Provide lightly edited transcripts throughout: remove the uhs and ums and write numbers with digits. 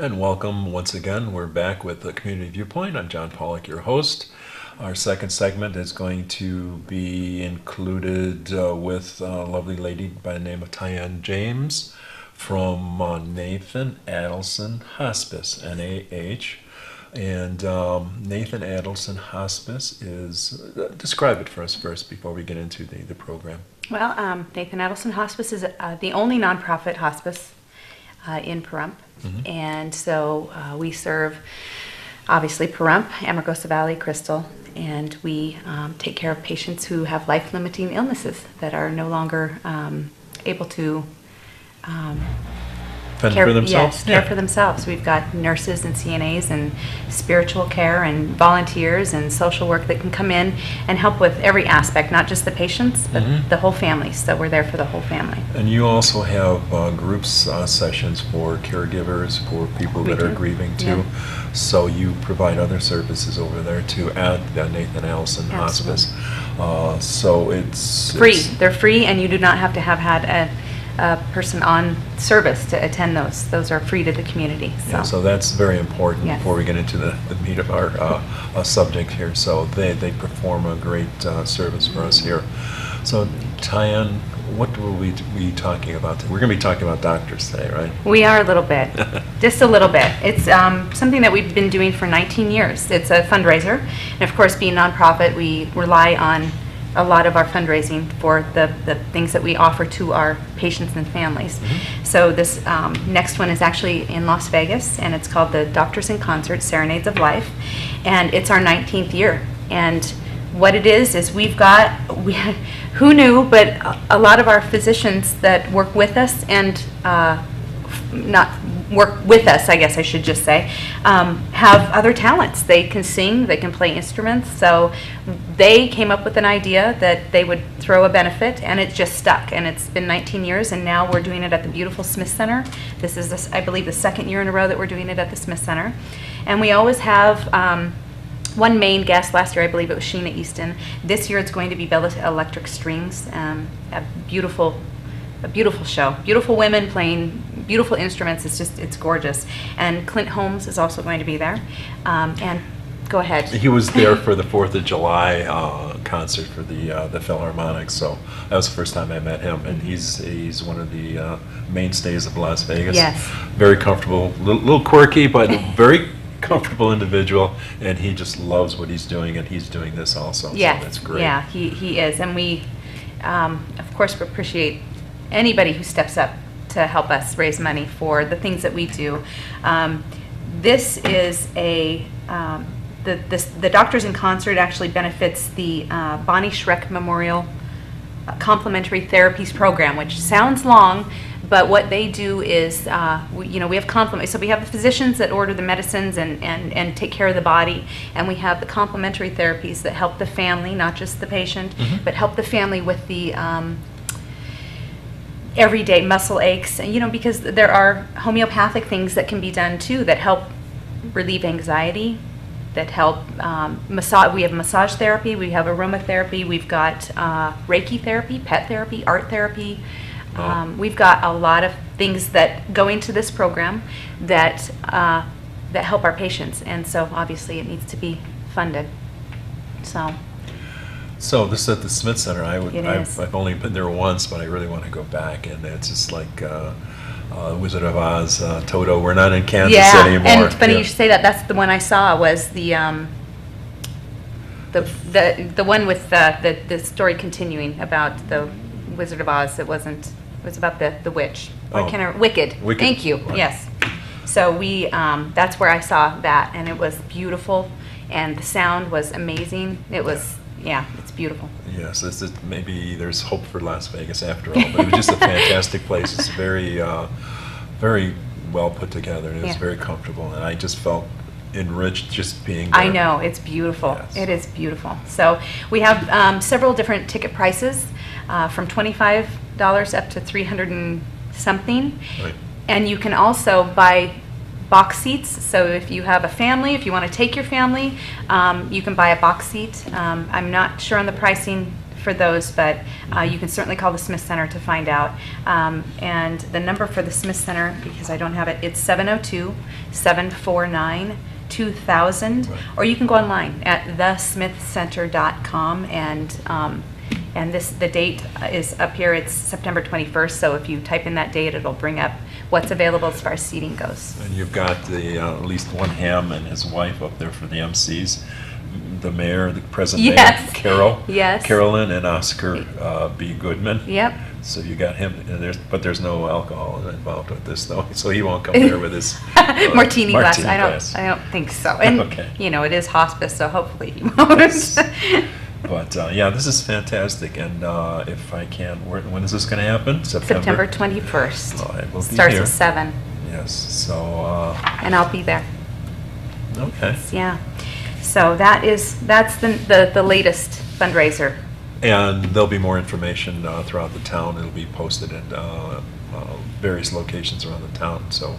And welcome once again. We're back with the Community Viewpoint. I'm John Pollock, your host. Our second segment is going to be included with a lovely lady by the name of Tyann James from Nathan Adelson Hospice, NAH. And Nathan Adelson Hospice is, describe it for us first before we get into the program. Well, Nathan Adelson Hospice is the only nonprofit hospice in Pahrump. Mm-hmm. And so we serve, obviously, Pahrump, Amargosa Valley, Crystal, and we take care of patients who have life-limiting illnesses that are no longer able to care for themselves? Yes, care for themselves. We've got nurses and CNAs and spiritual care and volunteers and social work that can come in and help with every aspect, not just the patients, but the whole family. So we're there for the whole family. And you also have groups sessions for caregivers, for people that are grieving too. Yeah. So you provide other services over there too at Nathan Adelson Hospice. So it's free. They're free, and you do not have to have had a person on service to attend those. Those are free to the community. So, yeah, so that's very important before we get into the meat of our subject here. So they perform a great service for us here. So Tyann, what will we be talking about today? We're going to be talking about doctors today, right? We are a little bit, just a little bit. It's something that we've been doing for 19 years. It's a fundraiser, and of course, being a nonprofit, we rely on a lot of our fundraising for the things that we offer to our patients and families. So this next one is actually in Las Vegas, and it's called the Doctors in Concert, Serenades of Life, and it's our 19th year. And what it is we've got, who knew, but a lot of our physicians that work with us and not work with us, I guess I should just say, have other talents. They can sing, they can play instruments, so they came up with an idea that they would throw a benefit, and it just stuck, and it's been 19 years, and now we're doing it at the beautiful Smith Center. This is, I believe, the second year in a row that we're doing it at the Smith Center, and we always have one main guest. Last year, I believe it was Sheena Easton. This year, it's going to be Bella Electric Strings, a beautiful show. Beautiful women playing beautiful instruments. It's gorgeous. And Clint Holmes is also going to be there. And go ahead. He was there for the 4th of July concert for the Philharmonic, so that was the first time I met him, and he's one of the mainstays of Las Vegas. Yes. Very comfortable, little quirky, but very comfortable individual, and he just loves what he's doing, and he's doing this also. Yes. So that's great. Yeah, he is. And we, of course, appreciate anybody who steps up to help us raise money for the things that we do. This is the Doctors in Concert actually benefits the Bonnie Schreck Memorial Complementary Therapies Program, which sounds long, but what they do is, we have complement. So we have the physicians that order the medicines and take care of the body, and we have the complementary therapies that help the family, not just the patient, but help the family with the everyday muscle aches, because there are homeopathic things that can be done too that help relieve anxiety, that help massage. We have massage therapy, we have aromatherapy, we've got Reiki therapy, pet therapy, art therapy. We've got a lot of things that go into this program that help our patients, and so obviously it needs to be funded. So this is at the Smith Center. I've only been there once, but I really want to go back, and it's just like Wizard of Oz, Toto. We're not in Kansas anymore. And funny you should say that. That's the one I saw, was the one with the story continuing about the Wizard of Oz. It was about the witch. Wicked. Thank you. Right. Yes. So we that's where I saw that, and it was beautiful, and the sound was amazing. It was. Yeah, it's beautiful. Yes, maybe there's hope for Las Vegas after all. But it was just a fantastic place. It's very, very well put together, and it was very comfortable. And I just felt enriched just being there. I know, it's beautiful. Yes. It is beautiful. So we have several different ticket prices, from $25 up to $300 and something. Right. And you can also buy box seats. So if you have a family, if you want to take your family, you can buy a box seat. I'm not sure on the pricing for those, but you can certainly call the Smith Center to find out. And the number for the Smith Center, because I don't have it, it's 702-749-2000, Right. or you can go online at thesmithcenter.com, and the date is up here. It's September 21st, so if you type in that date, it'll bring up what's available as far as seating goes. And you've got the at least one Ham and his wife up there for the MCs. The mayor, the present Yes. mayor, Carol, Yes. Carolyn, and Oscar B. Goodman. Yep. So you got him, and there's no alcohol involved with this, though. So he won't come there with his Martini glass. glass. I don't think so. And Okay. it is hospice, so hopefully he won't. Yes. But yeah, this is fantastic. And if I can, when is this going to happen? September 21st. Oh, I will be Starts here. at 7, Yes. So and I'll be there. okay. Yeah. So that's the latest fundraiser. And there'll be more information throughout the town. It'll be posted at various locations around the town. So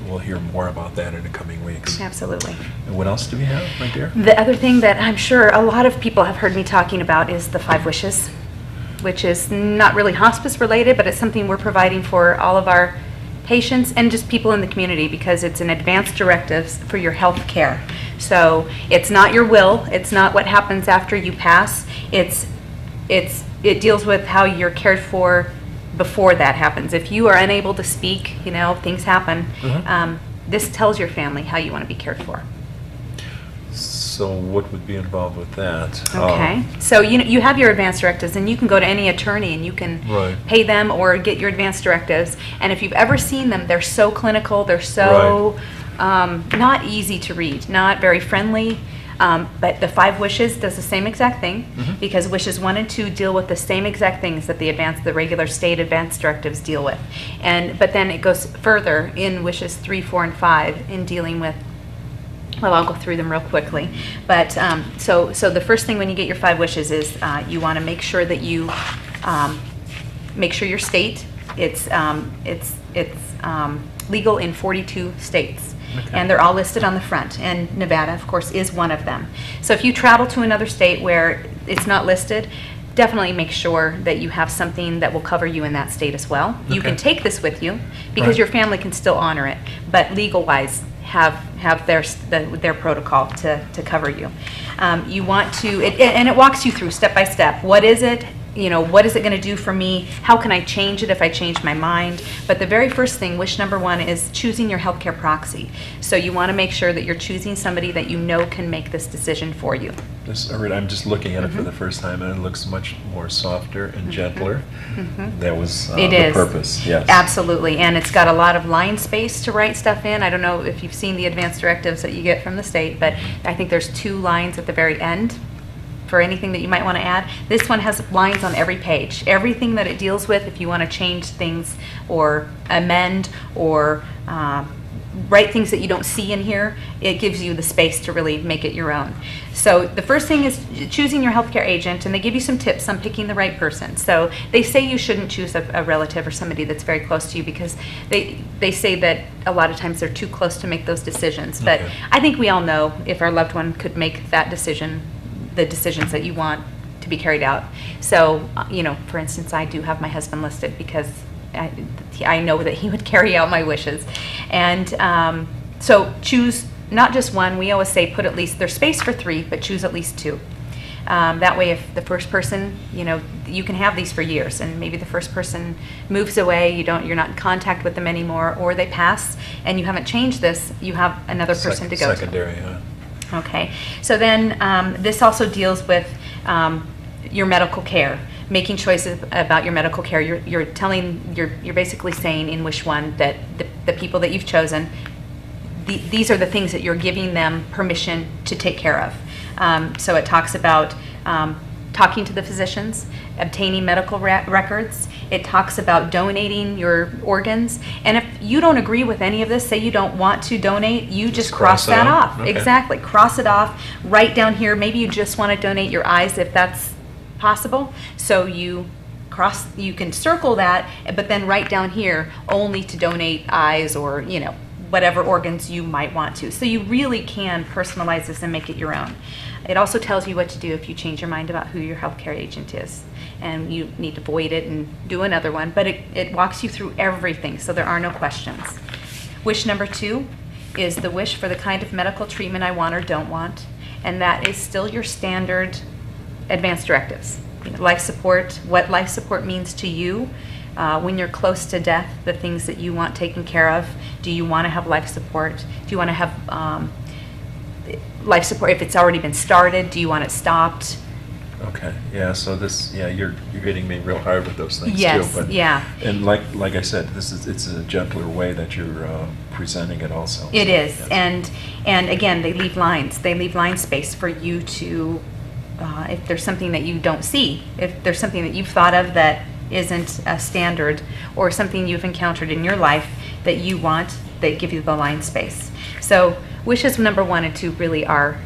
we'll hear more about that in the coming weeks. Absolutely. And what else do we have, my dear? The other thing that I'm sure a lot of people have heard me talking about is the 5 Wishes, which is not really hospice related, but it's something we're providing for all of our patients and just people in the community, because it's an advanced directive for your health care. So it's not your will, it's not what happens after you pass, it deals with how you're cared for before that happens. If you are unable to speak, things happen, this tells your family how you want to be cared for. So what would be involved with that? Okay, so you have your advance directives, and you can go to any attorney and you can Right. pay them or get your advance directives. And if you've ever seen them, they're so clinical, they're so not easy to read, not very friendly. But the 5 Wishes does the same exact thing, because Wishes 1 and 2 deal with the same exact things that the regular state advance directives deal with. But then it goes further in Wishes 3, 4, and 5 in dealing with. Well, I'll go through them real quickly. But so the first thing when you get your 5 Wishes is you want to make sure that you make sure your state it's legal in 42 states. Okay. And they're all listed on the front, and Nevada, of course, is one of them. So if you travel to another state where it's not listed, definitely make sure that you have something that will cover you in that state as well. You Okay. can take this with you, because Right. your family can still honor it, but legal-wise, have their protocol to cover you. You want to, and it walks you through step by step. What is it? What is it going to do for me? How can I change it if I change my mind? But the very first thing, wish number 1, is choosing your healthcare proxy. So you want to make sure that you're choosing somebody that you know can make this decision for you. I'm just looking at it for the first time, and it looks much more softer and gentler. That was It the is. purpose, yes. Absolutely, and it's got a lot of line space to write stuff in. I don't know if you've seen the advanced directives that you get from the state, but I think there's 2 lines at the very end for anything that you might want to add. This one has lines on every page. Everything that it deals with, if you want to change things or amend or write things that you don't see in here, it gives you the space to really make it your own. So the first thing is choosing your healthcare agent, and they give you some tips on picking the right person. So they say you shouldn't choose a relative or somebody that's very close to you, because they say that a lot of times they're too close to make those decisions. But Okay. I think we all know if our loved one could make that decision, the decisions that you want to be carried out. So, for instance, I do have my husband listed because I know that he would carry out my wishes. And so choose not just one. We always say there's space for 3, but choose at least 2. That way, if the first person, you can have these for years, and maybe the first person moves away, you're not in contact with them anymore, or they pass and you haven't changed this, you have another person to go to. Secondary, huh? Okay, so then this also deals with your medical care, making choices about your medical care. You're basically saying in Wish 1 that the people that you've chosen, these are the things that you're giving them permission to take care of. So it talks about talking to the physicians, obtaining medical records. It talks about donating your organs. And if you don't agree with any of this, say you don't want to donate, you just cross it that off. off. Okay. Exactly. Cross it off. Write down here, maybe you just want to donate your eyes if that's possible. So you can circle that, but then write down here only to donate eyes, or whatever organs you might want to. So you really can personalize this and make it your own. It also tells you what to do if you change your mind about who your healthcare agent is, and you need to void it and do another one, but it walks you through everything, so there are no questions. Wish number 2 is the wish for the kind of medical treatment I want or don't want, and that is still your standard advanced directives. Life support, what life support means to you. When you're close to death, the things that you want taken care of. Do you want to have life support? Do you want to have life support if it's already been started? Do you want it stopped? Okay, yeah, so this, yeah, you're hitting me real hard with those things Yes, too. But, yeah. And like I said, it's a gentler way that you're presenting it also. It So, is, yes. and again, they leave lines. They leave line space for you to, if there's something that you don't see, if there's something that you've thought of that isn't a standard, or something you've encountered in your life that you want, they give you the line space. So wishes number 1 and 2 really are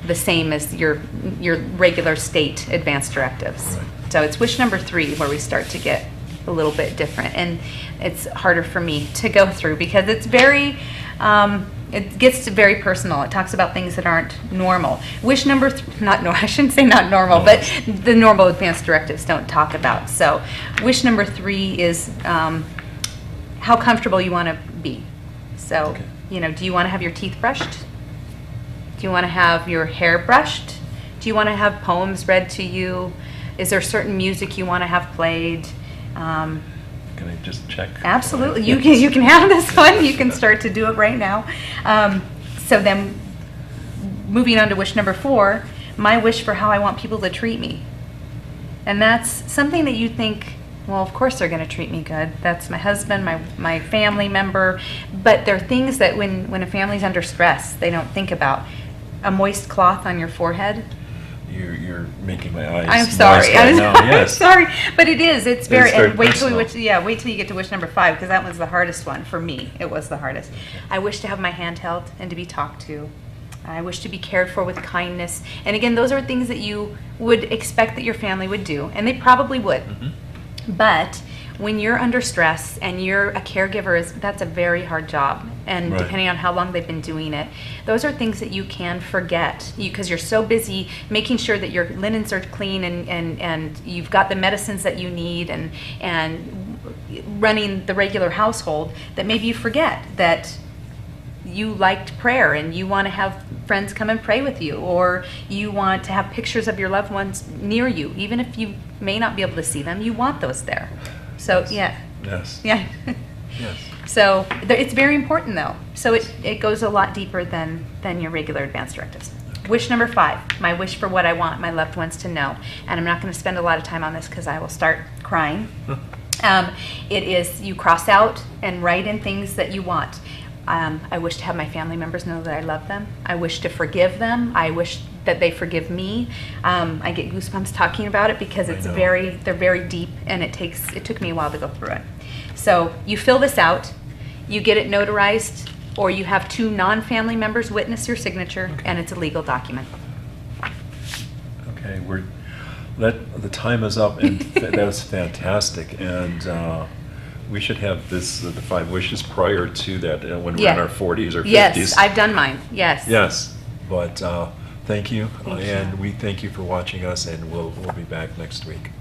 the same as your regular state advanced directives. Right. So it's wish number 3 where we start to get a little bit different, and it's harder for me to go through because it's very it gets very personal. It talks about things that aren't normal. Wish number I shouldn't say not normal, No. but the normal advanced directives don't talk about. So wish number 3 is how comfortable you want to be. So, Okay. do you want to have your teeth brushed? Do you want to have your hair brushed? Do you want to have poems read to you? Is there certain music you want to have played? Can I just check? Absolutely. You can have this one. You can start to do it right now. So then, moving on to wish number 4, my wish for how I want people to treat me. And that's something that you think, well, of course they're going to treat me good. That's my husband, my family member. But there are things that when a family's under stress, they don't think about. A moist cloth on your forehead. You're making my eyes. I'm sorry. moist right now. Yes. Sorry, but it is. It's very. very And wait till personal. wait till you get to wish number 5, because that one's the hardest one for me. It was the hardest. I wish to have my hand held and to be talked to. I wish to be cared for with kindness. And again, those are things that you would expect that your family would do, and they probably would. Mm-hmm. But when you're under stress and you're a caregiver, that's a very hard job. And Right. depending on how long they've been doing it, those are things that you can forget because you're so busy making sure that your linens are clean and you've got the medicines that you need and running the regular household, that maybe you forget that you liked prayer and you want to have friends come and pray with you, or you want to have pictures of your loved ones near you. Even if you may not be able to see them, you want those there. So, Yes. yeah. Yes. Yeah. Yes. So it's very important, though. So it goes a lot deeper than your regular advanced directives. Wish number 5, my wish for what I want my loved ones to know. And I'm not going to spend a lot of time on this because I will start crying. It is you cross out and write in things that you want. I wish to have my family members know that I love them. I wish to forgive them. I wish that they forgive me. I get goosebumps talking about it because I it's know. they're very deep, and it took me a while to go through it. So you fill this out, you get it notarized, or you have 2 non-family members witness your signature, and it's a legal document. Okay, the time is up, and that was fantastic. And we should have the 5 wishes prior to that when we're in our 40s or 50s. Yes, I've done mine. Yes. Yes, but thank you, Thank you. and we thank you for watching us, and we'll be back next week.